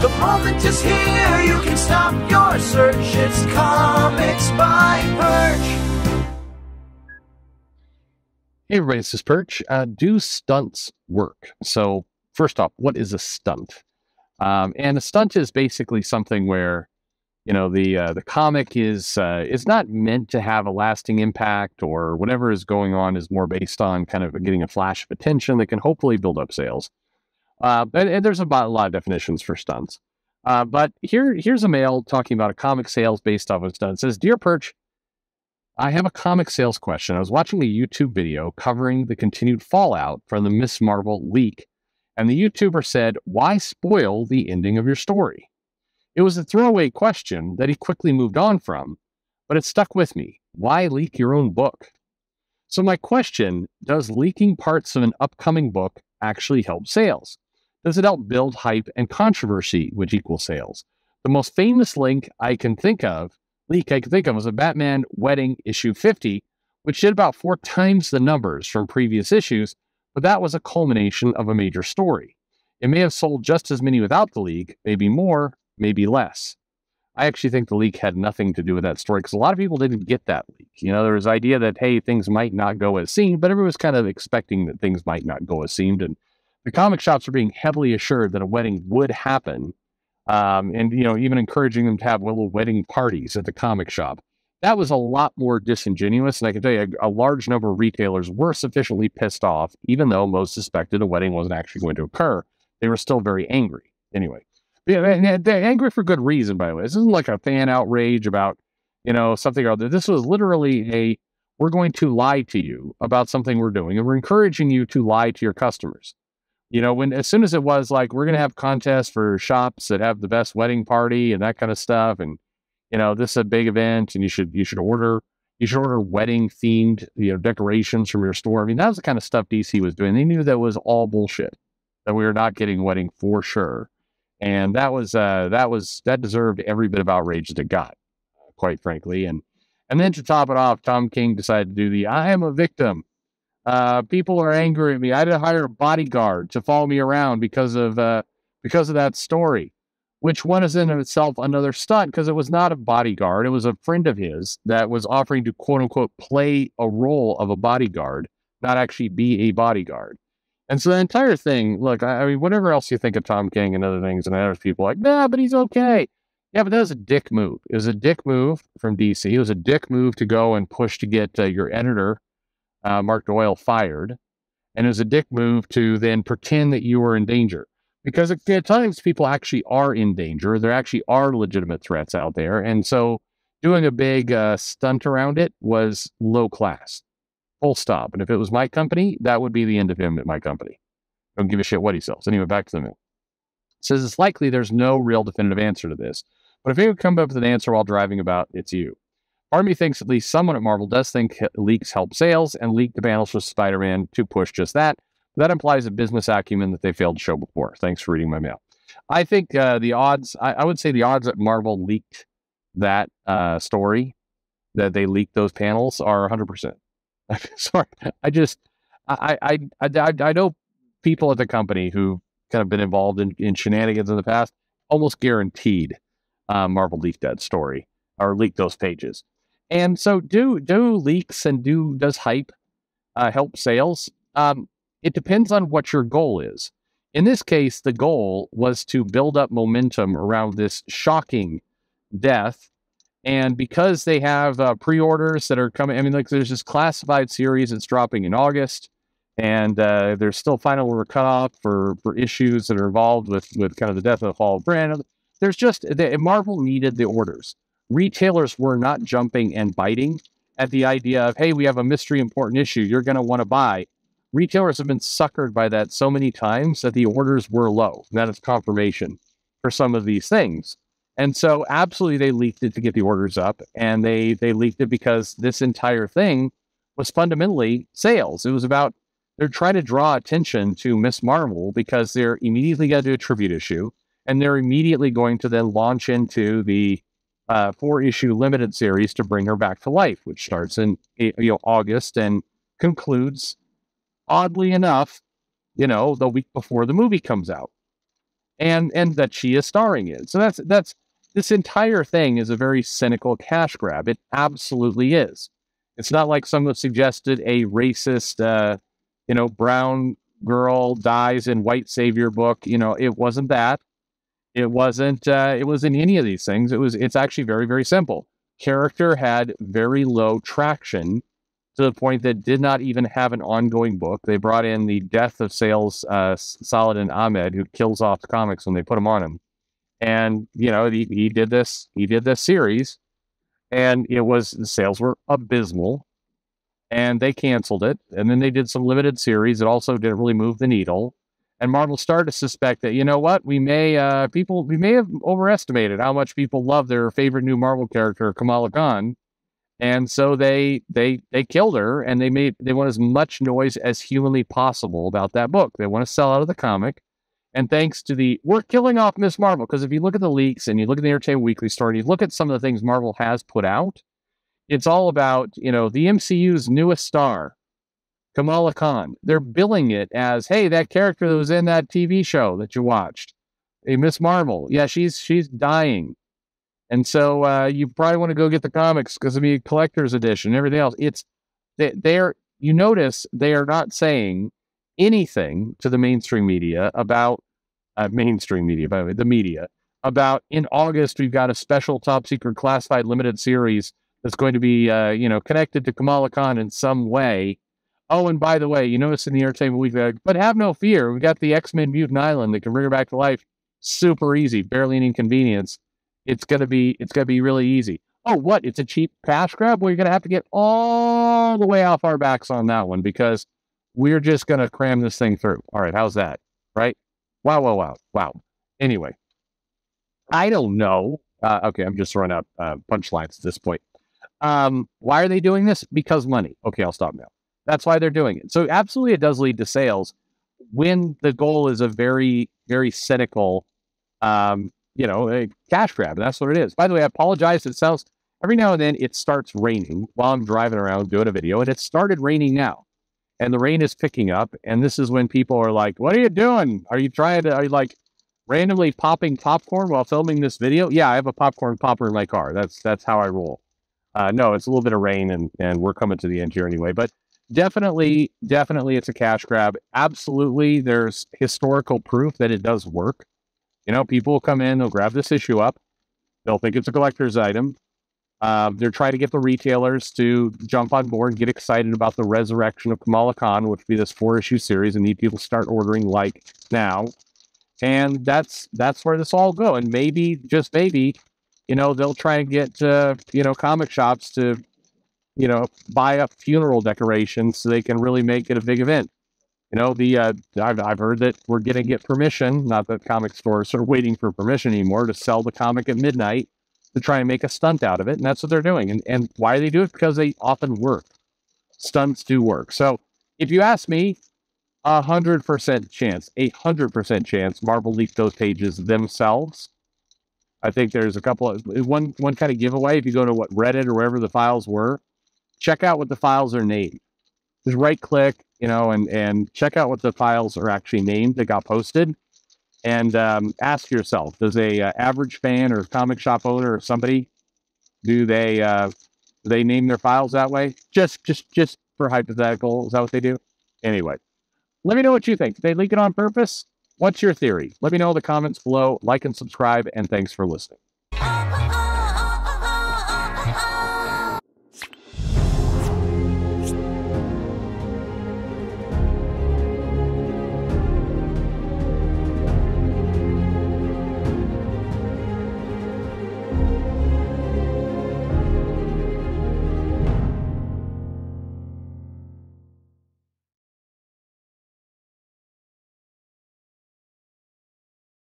The moment is here, you can stop your search. It's Comics by Perch. Hey everybody, this is Perch. Do stunts work? So first off, what is a stunt? And a stunt is basically something where, you know, the comic is not meant to have a lasting impact, or whatever is going on is more based on kind of getting a flash of attention that can hopefully build up sales. And there's about a lot of definitions for stunts. But here's a mail talking about a comic sales based off of a stunt. It says, "Dear Perch, I have a comic sales question. I was watching a YouTube video covering the continued fallout from the Miss Marvel leak, and the YouTuber said, 'Why spoil the ending of your story?' It was a throwaway question that he quickly moved on from, but it stuck with me. Why leak your own book?" So my question, does leaking parts of an upcoming book actually help sales? Does it help build hype and controversy, which equals sales? The most famous leak I can think of was a Batman Wedding issue 50, which did about 4 times the numbers from previous issues, but that was a culmination of a major story. It may have sold just as many without the leak, maybe more, maybe less. I actually think the leak had nothing to do with that story, because a lot of people didn't get that leak. You know, there was the idea that, hey, things might not go as seemed, but everyone was kind of expecting that things might not go as seemed, and the comic shops were being heavily assured that a wedding would happen, and, you know, even encouraging them to have little wedding parties at the comic shop. That was a lot more disingenuous, and I can tell you a large number of retailers were sufficiently pissed off, even though most suspected a wedding wasn't actually going to occur. They were still very angry. Anyway, yeah, and they're angry for good reason, by the way. This isn't like a fan outrage about, you know, something or other. This was literally we're going to lie to you about something we're doing, and we're encouraging you to lie to your customers. You know, as soon as it was like, we're going to have contests for shops that have the best wedding party and that kind of stuff, and, you know, this is a big event, and you should order wedding themed, you know, decorations from your store. I mean, that was the kind of stuff DC was doing. They knew that was all bullshit, that we were not getting a wedding for sure, and that deserved every bit of outrage that it got, quite frankly. And then to top it off, Tom King decided to do the "I am a victim. People are angry at me. I had to hire a bodyguard to follow me around because of that story," which one is in itself another stunt, because it was not a bodyguard. It was a friend of his that was offering to, quote unquote, play a role of a bodyguard, not actually be a bodyguard. And so the entire thing, look, I mean, whatever else you think of Tom King and other things, and other people like, nah, but he's okay. Yeah, but that was a dick move. It was a dick move from DC. It was a dick move to go and push to get your editor, Mark Doyle, fired. And it was a dick move to then pretend that you were in danger. Because at times people actually are in danger. There actually are legitimate threats out there. And so doing a big stunt around it was low class. Full stop. And if it was my company, that would be the end of him at my company. Don't give a shit what he sells. Anyway, back to the mail. It says, "It's likely there's no real definitive answer to this, but if you come up with an answer while driving about, it's you. Part of me thinks at least someone at Marvel does think leaks help sales and leak the panels for Spider-Man to push just that. That implies a business acumen that they failed to show before. Thanks for reading my mail." I think the odds, I would say the odds that Marvel leaked that story, that they leaked those panels, are 100%. Sorry, I know people at the company who've kind of been involved in shenanigans in the past. Almost guaranteed Marvel leaked that story, or leaked those pages. And so do leaks and does hype help sales? It depends on what your goal is. In this case, the goal was to build up momentum around this shocking death. And because they have pre-orders that are coming, I mean, like, there's this classified series that's dropping in August, and there's still final order cutoff for issues that are involved with kind of the death of the fall of brand. There's just, Marvel needed the orders. Retailers were not jumping and biting at the idea of, hey, we have a mystery important issue you're going to want to buy. Retailers have been suckered by that so many times that the orders were low. That is confirmation for some of these things. And so absolutely they leaked it to get the orders up, and they leaked it because this entire thing was fundamentally sales. It was about, they're trying to draw attention to Miss Marvel because they're immediately going to do a tribute issue, and they're immediately going to then launch into the 4-issue limited series to bring her back to life, which starts in August and concludes, oddly enough, the week before the movie comes out. and that she is starring in. So that's this entire thing is a very cynical cash grab. It absolutely is. It's not like someone suggested a racist, brown girl dies in white savior book. It wasn't that. It wasn't. It wasn't any of these things. It's actually very, very simple. Character had very low traction to the point that did not even have an ongoing book. They brought in the death of sales Saladin Ahmed, who kills off the comics when they put them on him. And he did this. He did this series, and the sales were abysmal, and they canceled it. And then they did some limited series that also didn't really move the needle. And Marvel started to suspect that, we may have overestimated how much people love their favorite new Marvel character, Kamala Khan. And so they killed her, and they want as much noise as humanly possible about that book. They want to sell out of the comic. And thanks to we're killing off Miss Marvel, because if you look at the leaks and you look at the Entertainment Weekly story, and you look at some of the things Marvel has put out, it's all about, the MCU's newest star, Kamala Khan. They're billing it as, hey, that character that was in that TV show that you watched, hey, Miss Marvel. Yeah, she's dying. And so you probably want to go get the comics because it'll be a collector's edition and everything else. You notice they are not saying anything to the mainstream media about by the way, the media, about in August, we've got a special top secret classified limited series that's going to be, connected to Kamala Khan in some way. Oh, and by the way, you notice in the Entertainment Weekly, but have no fear. We've got the X-Men Mutant Island that can bring her back to life. Super easy, barely an inconvenience. It's gonna be really easy. Oh, what? It's a cheap cash grab? Well, you're gonna have to get all the way off our backs on that one, because we're just gonna cram this thing through. All right, how's that? Right? Wow. Anyway, I don't know. Okay, I'm just throwing out punchlines at this point. Why are they doing this? Because money. Okay, I'll stop now. That's why they're doing it. So absolutely, it does lead to sales when the goal is a very, very cynical, a cash grab. That's what it is. By the way, I apologize. It sounds, every now and then it starts raining while I'm driving around doing a video, and it started raining now. And the rain is picking up, and this is when people are like, what are you doing? Are you like randomly popping popcorn while filming this video? Yeah, I have a popcorn popper in my car. That's how I roll. No, it's a little bit of rain, and we're coming to the end here anyway. But definitely it's a cash grab. Absolutely, there's historical proof that it does work. People will come in, they'll grab this issue up, they'll think it's a collector's item. They're trying to get the retailers to jump on board and get excited about the resurrection of Kamala Khan, which would be this 4-issue series, and need people to start ordering like now. And that's where this all go. And maybe, just maybe, they'll try and get comic shops to buy up funeral decorations so they can really make it a big event. I've heard that we're going to get permission, not that comic stores are waiting for permission anymore, to sell the comic at midnight to try and make a stunt out of it. And that's what they're doing. And why they do it? Because they often work. Stunts do work. So if you ask me, 100% chance Marvel leaked those pages themselves. I think there's a couple of, one kind of giveaway. If you go to Reddit or wherever the files were, check out what the files are named. Just right click, and check out what the files are actually named that got posted. And ask yourself, does a average fan or comic shop owner or somebody, do they name their files that way? Just for hypothetical, is that what they do? Anyway, let me know what you think. Did they leak it on purpose? What's your theory? Let me know in the comments below. Like and subscribe, and thanks for listening.